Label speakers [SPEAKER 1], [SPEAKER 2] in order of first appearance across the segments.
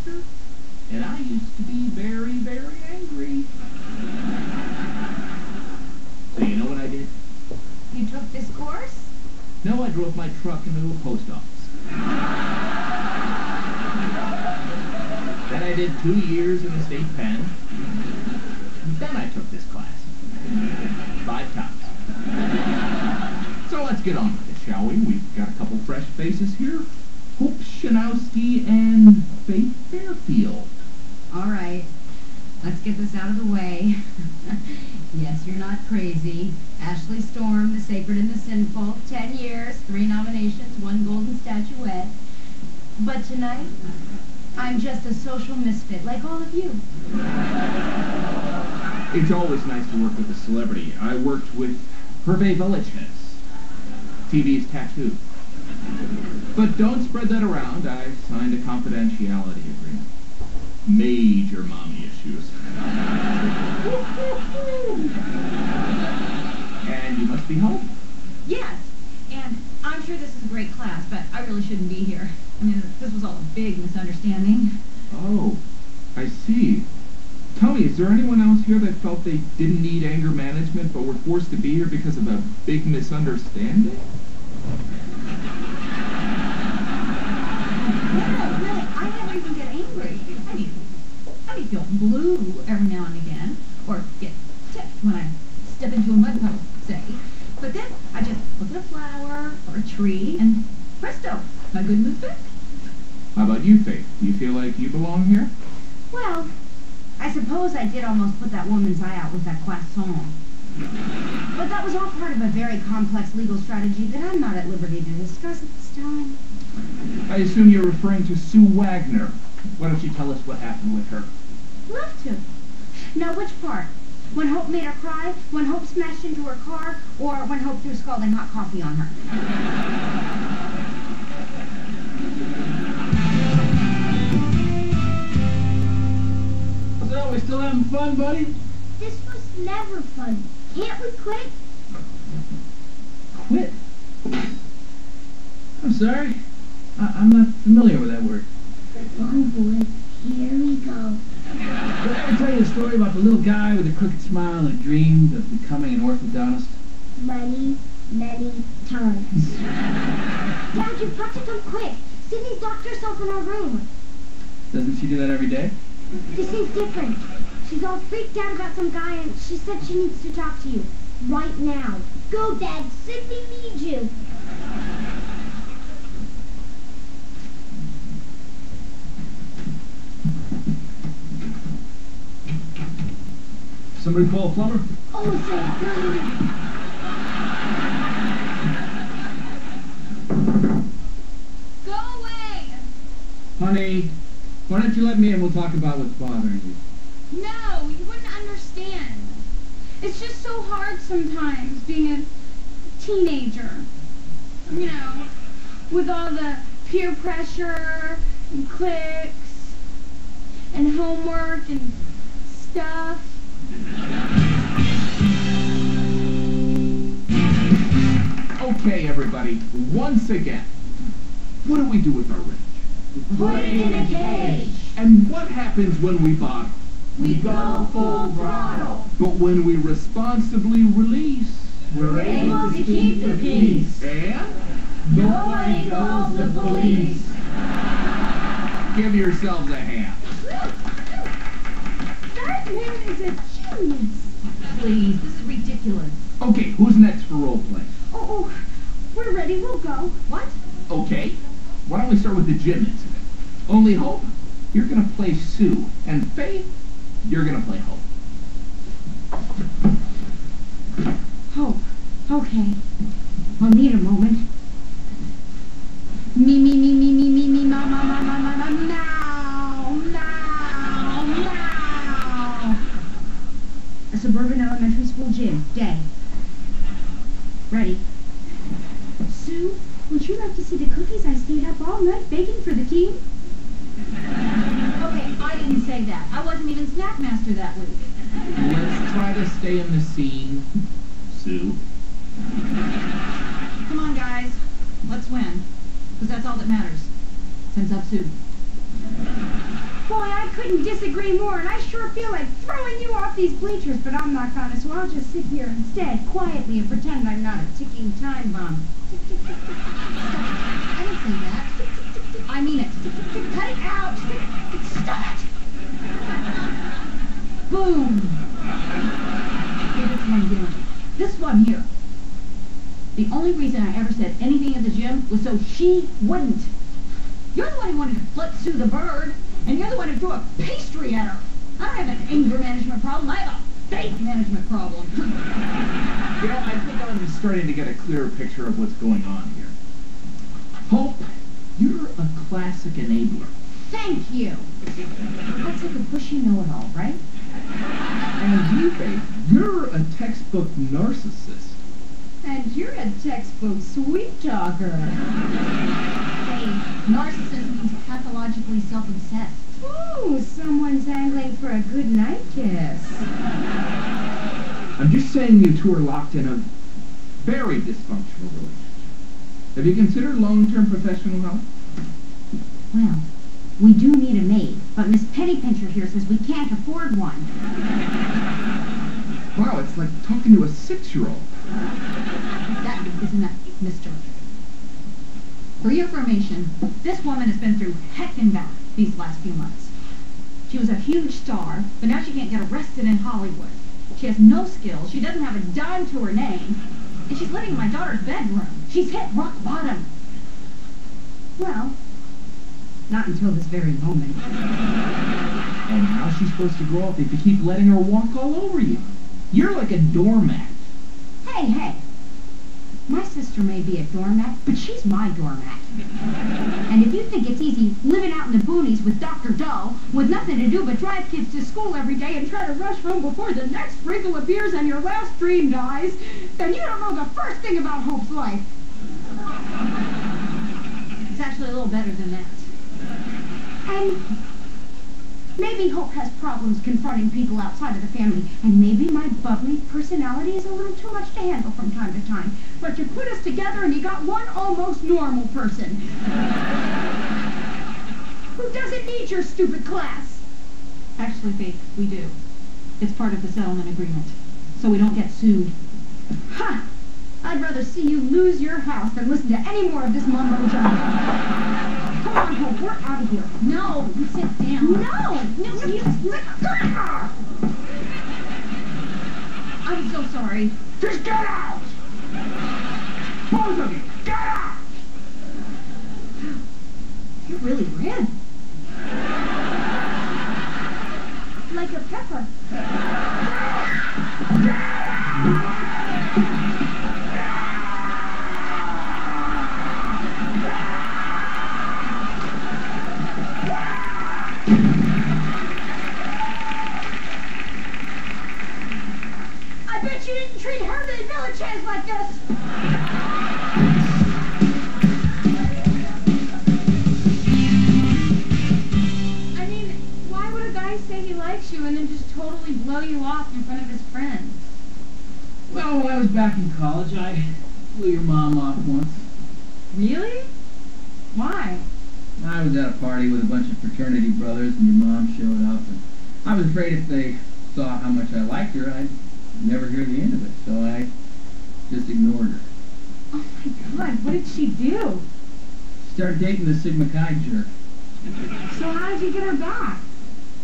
[SPEAKER 1] doctor, and I used to be very, very angry. So you know what I did?
[SPEAKER 2] You took this course?
[SPEAKER 1] No, I drove my truck into a post office. Then I did 2 years in the state pen. Then I took this class. 5 times. So let's get on with it, shall we? We've got a couple fresh faces here. Hope Shanowski and Faith Fairfield.
[SPEAKER 2] All right. Let's get this out of the way. Yes, you're not crazy. Ashley Storm, The Sacred and the Sinful, 10 years, 3 nominations, 1 golden statuette. But tonight, I'm just a social misfit, like all of you.
[SPEAKER 1] It's always nice to work with a celebrity. I worked with Hervé Villechaize. TV is tattooed. But don't spread that around. I signed a confidentiality agreement. Major mommy issues. And you must be home?
[SPEAKER 2] Yes, and I'm sure this is a great class, but I really shouldn't be here. I mean, this was all a big misunderstanding.
[SPEAKER 1] Oh, I see. Tell me, is there anyone else here that felt they didn't need anger management but were forced to be here because of a big misunderstanding?
[SPEAKER 2] No, really, I never even get angry. I may feel blue every now and again, or get ticked when I step into a mud puddle, say. But then I just look at a flower or a tree, and presto, my good mood's back.
[SPEAKER 1] How about you, Faith? Do you feel like you belong here?
[SPEAKER 2] Well, I suppose I did almost put that woman's eye out with that croissant. But that was all part of a very complex legal strategy that I'm not at liberty to discuss at this time.
[SPEAKER 1] I assume you're referring to Sue Wagner. Why don't you tell us what happened with her?
[SPEAKER 2] Love to. Now, which part? When Hope made her cry? When Hope smashed into her car? Or when Hope threw scalding hot coffee on her?
[SPEAKER 3] So, we still having fun, buddy?
[SPEAKER 4] This was never fun. Can't we quit?
[SPEAKER 3] Quit? I'm sorry. I'm not familiar with that word.
[SPEAKER 4] Oh boy, here we go.
[SPEAKER 3] Did I ever tell you a story about the little guy with a crooked smile that dreamed of becoming an orthodontist?
[SPEAKER 4] Many, many times. Dad, you've got to come quick. Sydney's locked herself in her room.
[SPEAKER 3] Doesn't she do that every day?
[SPEAKER 4] This is different. She's all freaked out about some guy, and she said she needs to talk to you. Right now. Go, Dad. Sydney needs you.
[SPEAKER 3] Somebody call a plumber?
[SPEAKER 4] Oh, thank God.
[SPEAKER 2] Go away!
[SPEAKER 3] Honey, why don't you let me in? We'll talk about what's bothering you.
[SPEAKER 5] No, you wouldn't understand. It's just so hard sometimes being a teenager. You know, with all the peer pressure and cliques and homework and stuff.
[SPEAKER 1] Okay, everybody, once again, what do we do with our rage?
[SPEAKER 4] Put it in a cage.
[SPEAKER 1] And what happens when we bottle?
[SPEAKER 4] We go full throttle.
[SPEAKER 1] But when we responsibly release,
[SPEAKER 4] We're able to keep the peace.
[SPEAKER 1] and
[SPEAKER 4] Nobody calls the police.
[SPEAKER 1] give yourselves a hand.
[SPEAKER 4] That man is a genius.
[SPEAKER 2] Please, this is ridiculous.
[SPEAKER 1] Okay, who's next for role play?
[SPEAKER 4] Oh, we're ready. We'll go.
[SPEAKER 2] What?
[SPEAKER 1] Okay, why don't we start with the gym incident? Only Hope, you're gonna play Sue, and Faith, you're gonna play Hope.
[SPEAKER 2] Hope. Okay. I'll need a moment. Me, ma, now. A suburban elementary school gym. Day. Ready. Sue, would you like to see the cookies I stayed up all night baking for the team? Okay, I didn't say that. I wasn't even snack master that week.
[SPEAKER 1] Let's try to stay in the scene, Sue.
[SPEAKER 2] Come on, guys. Let's win. Because that's all that matters. Sense up, Sue.
[SPEAKER 5] Boy, I couldn't disagree more, and I sure feel like throwing you off these bleachers, but I'm not gonna, so I'll just sit here instead, quietly, and pretend I'm not a ticking time bomb. Tick, tick, tick, tick, tick.
[SPEAKER 2] I didn't say that.
[SPEAKER 5] Tick, tick, tick, tick.
[SPEAKER 2] I mean it.
[SPEAKER 5] Tick, tick, tick. Cut it out! Tick, tick, stop it!
[SPEAKER 2] Boom. Here, this one here. This one here. The only reason I ever said anything at the gym was so she wouldn't. You're the one who wanted to flip Sue the bird, and you're the one who threw a pastry at her. I don't have an anger management problem. I have a faith management problem.
[SPEAKER 1] You know, I think I'm starting to get a clearer picture of what's going on here. Hope, you're a classic enabler.
[SPEAKER 2] Thank you. That's like a pushy know-it-all, right?
[SPEAKER 1] And you, babe, you're a textbook narcissist.
[SPEAKER 2] And you're a textbook sweet talker. Hey, narcissism means pathologically self-obsessed.
[SPEAKER 5] Ooh, someone's angling for a good night kiss.
[SPEAKER 1] I'm just saying you two are locked in a very dysfunctional relationship. Have you considered long-term professional help?
[SPEAKER 2] Well, we do need a maid, but Miss Pennypincher here says we can't afford one.
[SPEAKER 1] Wow, it's like talking to a 6-year-old.
[SPEAKER 2] That isn't it, mister. For your information, this woman has been through heck and back these last few months. She was a huge star, but now she can't get arrested in Hollywood. She has no skills, she doesn't have a dime to her name, and she's living in my daughter's bedroom. She's hit rock bottom. Well, not until this very moment.
[SPEAKER 1] And how's she supposed to grow up if you keep letting her walk all over you? You're like a doormat.
[SPEAKER 2] Hey, hey. My sister may be a doormat, but she's my doormat. And if you think it's easy living out in the boonies with Dr. Dull, with nothing to do but drive kids to school every day and try to rush home before the next wrinkle appears and your last dream dies, then you don't know the first thing about Hope's life. It's actually a little better than that.
[SPEAKER 5] And maybe Hope has problems confronting people outside of the family, and maybe my bubbly personality is a little too much to handle from time to time. But you put us together and you got one almost normal person. Who doesn't need your stupid class.
[SPEAKER 2] Actually, Faith, we do. It's part of the settlement agreement, so we don't get sued.
[SPEAKER 5] Ha! I'd rather see you lose your house than listen to any more of this mumbo jumbo. Come on, Hope, we're out of here.
[SPEAKER 2] No, you sit down.
[SPEAKER 5] No!
[SPEAKER 2] I'm so sorry.
[SPEAKER 1] Just get out! Both of you, get out!
[SPEAKER 2] You really ran.
[SPEAKER 5] Like a pepper. I bet you didn't treat Herman Village hands like this. I mean, why would a guy say he likes you and then just totally blow you off in front of his friends?
[SPEAKER 3] Well, when I was back in college, I blew your mom off once.
[SPEAKER 5] Really? Why?
[SPEAKER 3] I was at a party with a bunch of fraternity brothers, and your mom showed up, and I was afraid if they saw how much I liked her, I'd never hear the end of it, so I just ignored her.
[SPEAKER 5] Oh my God, what did she do?
[SPEAKER 3] She started dating the Sigma Chi jerk.
[SPEAKER 5] So how did you get her back?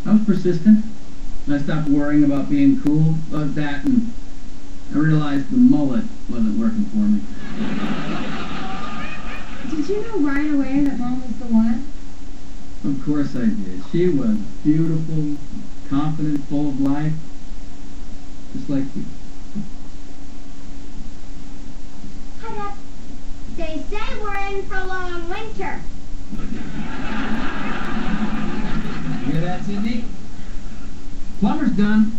[SPEAKER 3] I was persistent. I stopped worrying about being cool, about that, and I realized the mullet wasn't working for me.
[SPEAKER 5] Did you know right away that Mom was the one?
[SPEAKER 3] Of course I did. She was beautiful, confident, full of life, just like you.
[SPEAKER 4] Hi, Dad. They say we're in for a long winter.
[SPEAKER 3] Hear that, Sydney? Plumber's done.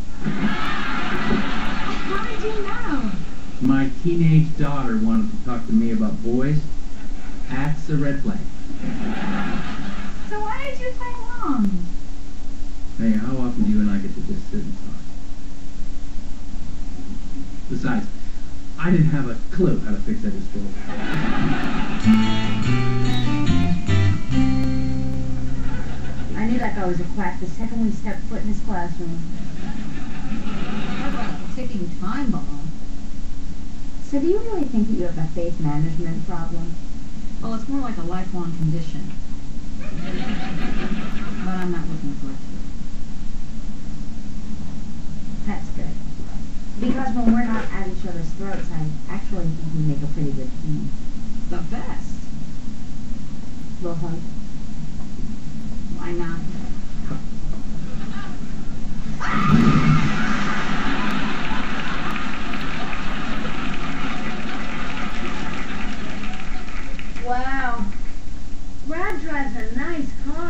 [SPEAKER 5] How did you know?
[SPEAKER 1] My teenage daughter wanted to talk to me about boys. That's a red flag.
[SPEAKER 5] So why did you say long?
[SPEAKER 1] Hey, how often do you and I get to just sit and talk? Besides, I didn't have a clue how to fix that stove.
[SPEAKER 2] I knew that guy was
[SPEAKER 4] to quack the second we step foot in this classroom.
[SPEAKER 2] How about the ticking time bomb?
[SPEAKER 4] So do you really think that you have a faith management problem?
[SPEAKER 2] Well, it's more like a lifelong condition. But I'm not looking forward to it.
[SPEAKER 4] That's good. Because when we're not at each other's throats, I actually think we make a pretty good team.
[SPEAKER 2] The best.
[SPEAKER 4] Little hug.
[SPEAKER 2] Why not?
[SPEAKER 4] Wow. Brad drives a nice car.